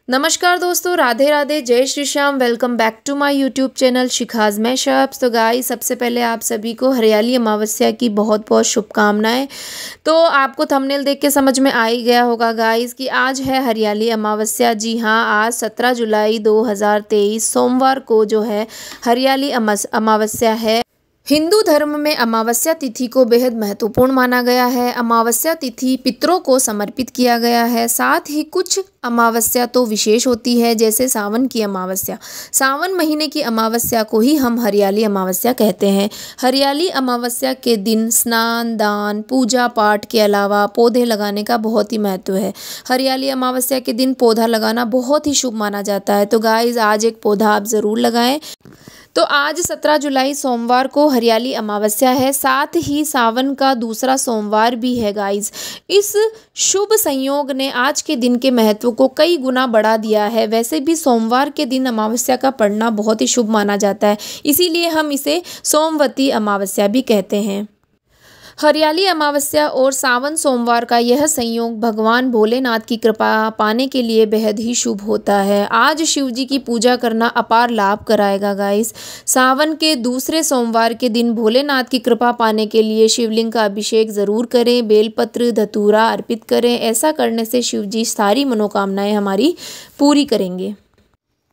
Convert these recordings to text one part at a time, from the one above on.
नमस्कार दोस्तों, राधे राधे, जय Shri Shyam. Welcome back to my YouTube channel Shikha's mashups. तो गाइस, सबसे पहले आप सभी को हरियाली अमावस्या की बहुत बहुत शुभकामनाएं। तो आपको थंबनेल देख के समझ में आ ही गया होगा गाइस कि आज है हरियाली अमावस्या। जी हाँ, आज 17 जुलाई 2023 सोमवार को जो है हरियाली अमावस्या है। हिंदू धर्म में अमावस्या तिथि को बेहद महत्वपूर्ण माना गया है। अमावस्या तिथि पितरों को समर्पित किया गया है। साथ ही कुछ अमावस्या तो विशेष होती है, जैसे सावन की अमावस्या। सावन महीने की अमावस्या को ही हम हरियाली अमावस्या कहते हैं। हरियाली अमावस्या के दिन स्नान, दान, पूजा पाठ के अलावा पौधे लगाने का बहुत ही महत्व है। हरियाली अमावस्या के दिन पौधा लगाना बहुत ही शुभ माना जाता है। तो गाइज, आज एक पौधा आप ज़रूर लगाएं। तो आज 17 जुलाई सोमवार को हरियाली अमावस्या है, साथ ही सावन का दूसरा सोमवार भी है गाइज। इस शुभ संयोग ने आज के दिन के महत्व को कई गुना बढ़ा दिया है। वैसे भी सोमवार के दिन अमावस्या का पड़ना बहुत ही शुभ माना जाता है, इसीलिए हम इसे सोमवती अमावस्या भी कहते हैं। हरियाली अमावस्या और सावन सोमवार का यह संयोग भगवान भोलेनाथ की कृपा पाने के लिए बेहद ही शुभ होता है। आज शिव जी की पूजा करना अपार लाभ कराएगा गाइस। सावन के दूसरे सोमवार के दिन भोलेनाथ की कृपा पाने के लिए शिवलिंग का अभिषेक ज़रूर करें, बेलपत्र धतूरा अर्पित करें। ऐसा करने से शिव जी सारी मनोकामनाएं हमारी पूरी करेंगे।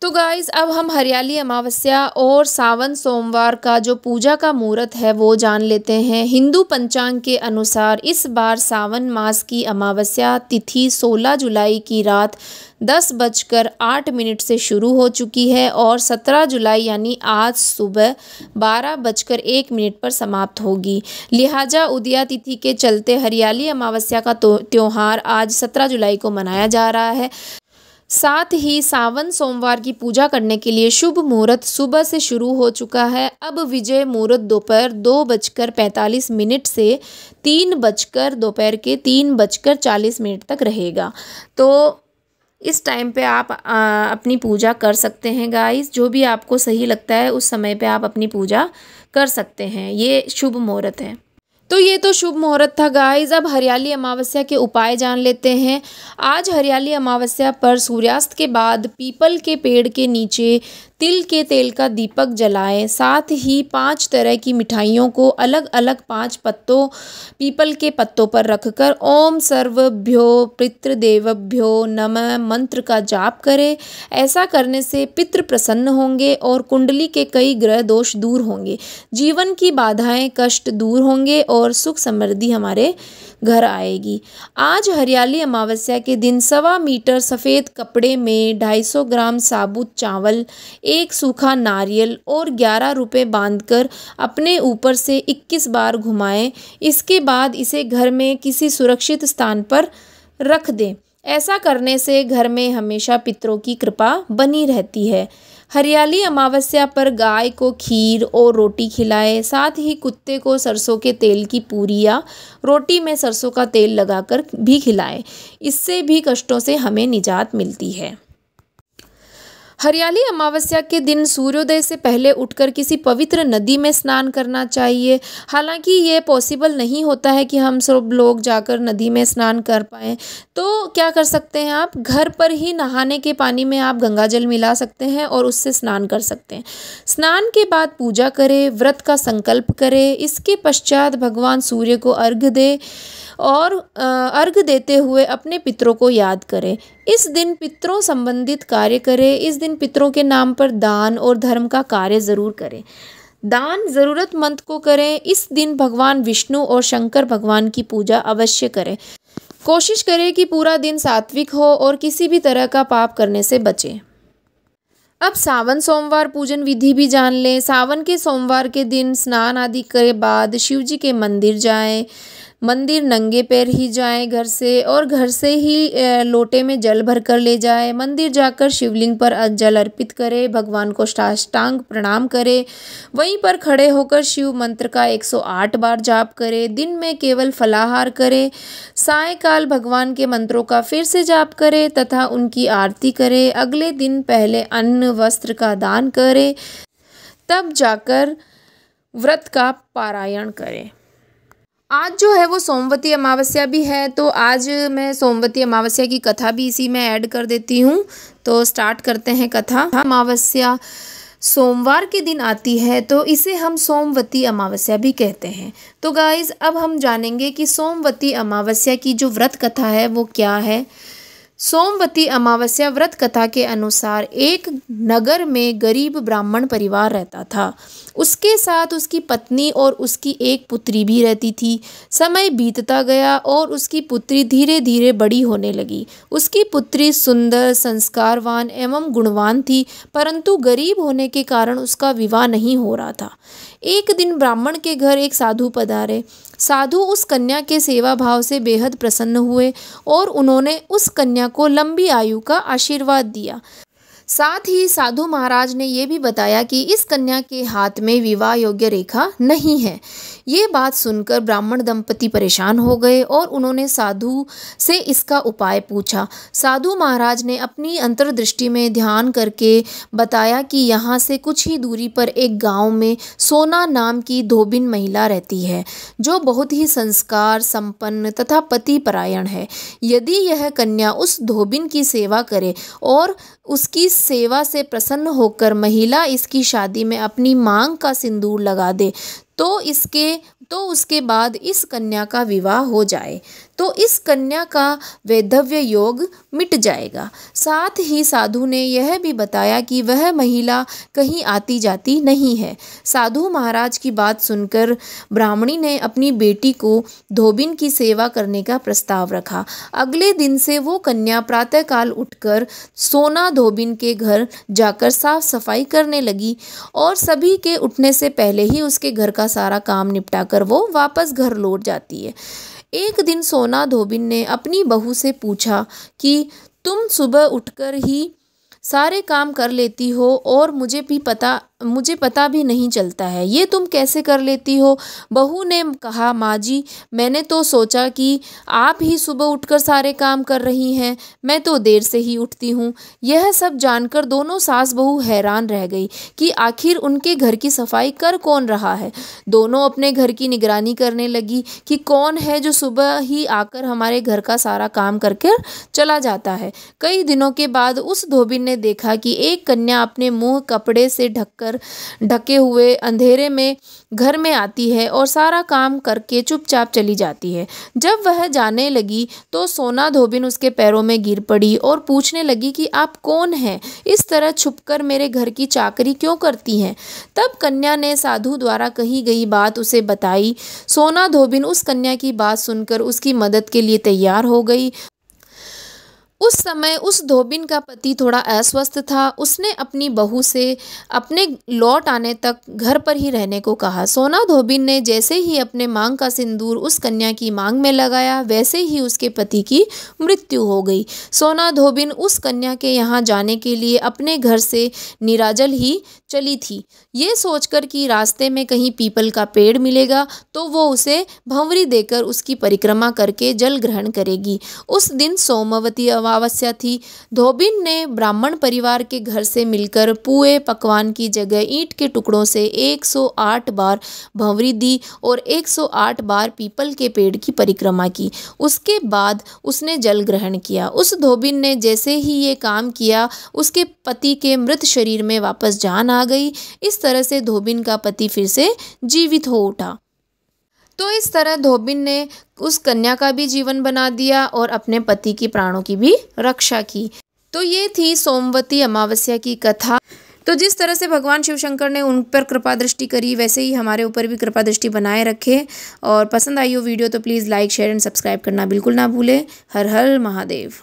तो गाइज़, अब हम हरियाली अमावस्या और सावन सोमवार का जो पूजा का मुहूर्त है वो जान लेते हैं। हिंदू पंचांग के अनुसार इस बार सावन मास की अमावस्या तिथि 16 जुलाई की रात 10:08 से शुरू हो चुकी है और 17 जुलाई यानी आज सुबह 12:01 पर समाप्त होगी। लिहाजा उदया तिथि के चलते हरियाली अमावस्या का त्योहार आज 17 जुलाई को मनाया जा रहा है। साथ ही सावन सोमवार की पूजा करने के लिए शुभ मुहूर्त सुबह से शुरू हो चुका है। अब विजय मुहूर्त दोपहर 2:45 से दोपहर के 3:40 तक रहेगा। तो इस टाइम पे आप अपनी पूजा कर सकते हैं गाइस। जो भी आपको सही लगता है उस समय पे आप अपनी पूजा कर सकते हैं। ये शुभ मुहूर्त है। तो ये तो शुभ मुहूर्त था गाइस। अब हरियाली अमावस्या के उपाय जान लेते हैं। आज हरियाली अमावस्या पर सूर्यास्त के बाद पीपल के पेड़ के नीचे तिल के तेल का दीपक जलाएं। साथ ही 5 तरह की मिठाइयों को अलग अलग 5 पत्तों पीपल के पत्तों पर रखकर ओम सर्वभ्यो पितृदेवभ्यो नमः मंत्र का जाप करें। ऐसा करने से पितृ प्रसन्न होंगे और कुंडली के कई ग्रह दोष दूर होंगे। जीवन की बाधाएं कष्ट दूर होंगे और सुख समृद्धि हमारे घर आएगी। आज हरियाली अमावस्या के दिन 1.25 मीटर सफ़ेद कपड़े में 250 ग्राम साबुत चावल, 1 सूखा नारियल और 11 रुपए बांधकर अपने ऊपर से 21 बार घुमाएं। इसके बाद इसे घर में किसी सुरक्षित स्थान पर रख दें। ऐसा करने से घर में हमेशा पितरों की कृपा बनी रहती है। हरियाली अमावस्या पर गाय को खीर और रोटी खिलाएं। साथ ही कुत्ते को सरसों के तेल की पूरी या रोटी में सरसों का तेल लगाकर भी खिलाएं। इससे भी कष्टों से हमें निजात मिलती है। हरियाली अमावस्या के दिन सूर्योदय से पहले उठकर किसी पवित्र नदी में स्नान करना चाहिए। हालांकि ये पॉसिबल नहीं होता है कि हम सब लोग जाकर नदी में स्नान कर पाएँ, तो क्या कर सकते हैं आप घर पर ही नहाने के पानी में आप गंगाजल मिला सकते हैं और उससे स्नान कर सकते हैं। स्नान के बाद पूजा करें, व्रत का संकल्प करें। इसके पश्चात भगवान सूर्य को अर्घ्य दें और अर्घ्य देते हुए अपने पितरों को याद करें। इस दिन पितरों संबंधित कार्य करें। इस दिन पितरों के नाम पर दान और धर्म का कार्य ज़रूर करें। दान ज़रूरतमंद को करें। इस दिन भगवान विष्णु और शंकर भगवान की पूजा अवश्य करें। कोशिश करें कि पूरा दिन सात्विक हो और किसी भी तरह का पाप करने से बचें। अब सावन सोमवार पूजन विधि भी जान लें। सावन के सोमवार के दिन स्नान आदि के बाद शिव जी के मंदिर जाएं। मंदिर नंगे पैर ही जाएं घर से, और घर से ही लोटे में जल भर कर ले जाएं। मंदिर जाकर शिवलिंग पर जल अर्पित करें, भगवान को साष्टांग प्रणाम करें। वहीं पर खड़े होकर शिव मंत्र का 108 बार जाप करें। दिन में केवल फलाहार करें। सायंकाल भगवान के मंत्रों का फिर से जाप करें तथा उनकी आरती करें। अगले दिन पहले अन्न वस्त्र का दान करें, तब जाकर व्रत का पारायण करें। आज जो है वो सोमवती अमावस्या भी है, तो आज मैं सोमवती अमावस्या की कथा भी इसी में ऐड कर देती हूँ। तो स्टार्ट करते हैं कथा। अमावस्या सोमवार के दिन आती है तो इसे हम सोमवती अमावस्या भी कहते हैं। तो गाइज़ अब हम जानेंगे कि सोमवती अमावस्या की जो व्रत कथा है वो क्या है। सोमवती अमावस्या व्रत कथा के अनुसार एक नगर में गरीब ब्राह्मण परिवार रहता था। उसके साथ उसकी पत्नी और उसकी एक पुत्री भी रहती थी। समय बीतता गया और उसकी पुत्री धीरे धीरे बड़ी होने लगी। उसकी पुत्री सुंदर, संस्कारवान एवं गुणवान थी, परंतु गरीब होने के कारण उसका विवाह नहीं हो रहा था। एक दिन ब्राह्मण के घर एक साधु पधारे। साधु उस कन्या के सेवा भाव से बेहद प्रसन्न हुए और उन्होंने उस कन्या को लंबी आयु का आशीर्वाद दिया। साथ ही साधु महाराज ने ये भी बताया कि इस कन्या के हाथ में विवाह योग्य रेखा नहीं है। ये बात सुनकर ब्राह्मण दंपति परेशान हो गए और उन्होंने साधु से इसका उपाय पूछा। साधु महाराज ने अपनी अंतर्दृष्टि में ध्यान करके बताया कि यहाँ से कुछ ही दूरी पर एक गांव में सोना नाम की धोबिन महिला रहती है, जो बहुत ही संस्कार संपन्न तथा पति परायण है। यदि यह कन्या उस धोबिन की सेवा करे और उसकी सेवा से प्रसन्न होकर महिला इसकी शादी में अपनी मांग का सिंदूर लगा दे तो उसके बाद इस कन्या का विवाह हो जाए तो इस कन्या का वैधव्य योग मिट जाएगा। साथ ही साधु ने यह भी बताया कि वह महिला कहीं आती जाती नहीं है। साधु महाराज की बात सुनकर ब्राह्मणी ने अपनी बेटी को धोबिन की सेवा करने का प्रस्ताव रखा। अगले दिन से वो कन्या प्रातःकाल उठकर सोना धोबिन के घर जाकर साफ सफाई करने लगी और सभी के उठने से पहले ही उसके घर का सारा काम निपटाकर वो वापस घर लौट जाती है। एक दिन सोना धोबिन ने अपनी बहू से पूछा कि तुम सुबह उठकर ही सारे काम कर लेती हो और मुझे पता भी नहीं चलता है, ये तुम कैसे कर लेती हो। बहू ने कहा, माँ जी मैंने तो सोचा कि आप ही सुबह उठकर सारे काम कर रही हैं, मैं तो देर से ही उठती हूँ। यह सब जानकर दोनों सास बहू हैरान रह गई कि आखिर उनके घर की सफाई कर कौन रहा है। दोनों अपने घर की निगरानी करने लगी कि कौन है जो सुबह ही आकर हमारे घर का सारा काम करके चला जाता है। कई दिनों के बाद उस धोबिन ने देखा कि एक कन्या अपने मुंह कपड़े से ढके हुए अंधेरे में घर में आती है और सारा काम करके चुपचाप चली जाती है। जब वह जाने लगी तो सोना धोबिन उसके पैरों में गिर पड़ी और पूछने लगी कि आप कौन हैं, इस तरह छुपकर मेरे घर की चाकरी क्यों करती हैं। तब कन्या ने साधु द्वारा कही गई बात उसे बताई। सोना धोबिन उस कन्या की बात सुनकर उसकी मदद के लिए तैयार हो गई। उस समय उस धोबिन का पति थोड़ा अस्वस्थ था। उसने अपनी बहू से अपने लौट आने तक घर पर ही रहने को कहा। सोना धोबिन ने जैसे ही अपने मांग का सिंदूर उस कन्या की मांग में लगाया, वैसे ही उसके पति की मृत्यु हो गई। सोना धोबिन उस कन्या के यहाँ जाने के लिए अपने घर से निराजल ही चली थी, ये सोचकर कि रास्ते में कहीं पीपल का पेड़ मिलेगा तो वो उसे भंवरी देकर उसकी परिक्रमा करके जल ग्रहण करेगी। उस दिन सोमवती अमावस्या थी। धोबिन ने ब्राह्मण परिवार के घर से मिलकर पुए पकवान की जगह ईंट के टुकड़ों से 108 बार भंवरी दी और 108 बार पीपल के पेड़ की परिक्रमा की। उसके बाद उसने जल ग्रहण किया। उस धोबिन ने जैसे ही ये काम किया, उसके पति के मृत शरीर में वापस जान आ गई। इस तरह से धोबिन का पति फिर से जीवित हो उठा। तो इस तरह धोबिन ने उस कन्या का भी जीवन बना दिया और अपने पति की प्राणों की भी रक्षा की। तो ये थी सोमवती अमावस्या की कथा। तो जिस तरह से भगवान शिव शंकर ने उन पर कृपा दृष्टि करी, वैसे ही हमारे ऊपर भी कृपा दृष्टि बनाए रखे। और पसंद आई हो वीडियो तो please like share and subscribe करना बिल्कुल ना भूलें। हर हर महादेव।